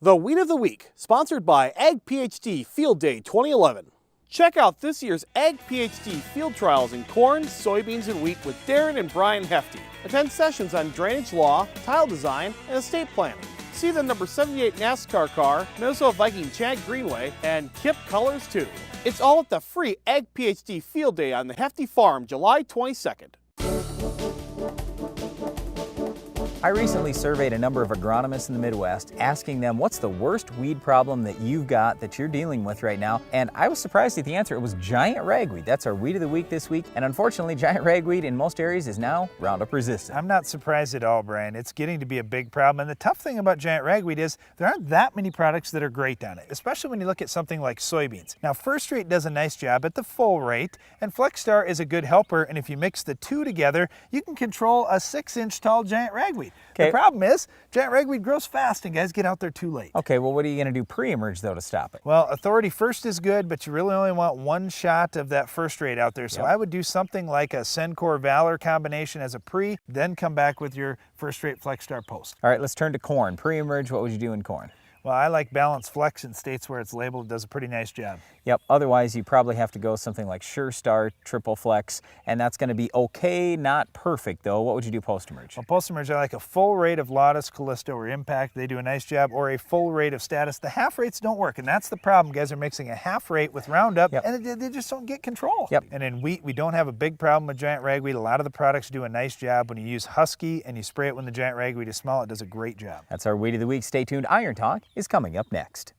The Weed of the Week, sponsored by Ag PhD Field Day 2011. Check out this year's Ag PhD field trials in corn, soybeans, and wheat with Darren and Brian Hefty. Attend sessions on drainage law, tile design, and estate planning. See the number 78 NASCAR car, Minnesota Viking Chad Greenway, and Kip Colors too. It's all at the free Ag PhD Field Day on the Hefty Farm, July 22nd. I recently surveyed a number of agronomists in the Midwest, asking them what's the worst weed problem that you've got that you're dealing with right now, and I was surprised at the answer. It was giant ragweed. That's our Weed of the Week this week, and unfortunately giant ragweed in most areas is now Roundup resistant. I'm not surprised at all, Brian. It's getting to be a big problem, and the tough thing about giant ragweed is there aren't that many products that are great on it, especially when you look at something like soybeans. Now, FirstRate does a nice job at the full rate, and Flexstar is a good helper, and if you mix the two together, you can control a 6-inch tall giant ragweed. Okay. The problem is, giant ragweed grows fast and guys get out there too late. Okay, well, what are you going to do pre-emerge though to stop it? Well, Authority First is good, but you really only want one shot of that FirstRate out there. So I would do something like a Sencor Valor combination as a pre, then come back with your FirstRate Flexstar post. All right, let's turn to corn. Pre-emerge, what would you do in corn? Well, I like Balance Flex in states where it's labeled. It does a pretty nice job. Yep, otherwise you probably have to go something like SureStar, Triple Flex, and that's going to be okay, not perfect though. What would you do post-emerge? Well, post-emerge, I like a full rate of Laudis, Callisto, or Impact. They do a nice job, or a full rate of Status. The half rates don't work, and that's the problem. Guys are mixing a half rate with Roundup, and they just don't get control. And in wheat, we don't have a big problem with giant ragweed. A lot of the products do a nice job. When you use Husky and you spray it when the giant ragweed is small, it does a great job. That's our Weed of the Week. Stay tuned. Iron Talk is coming up next.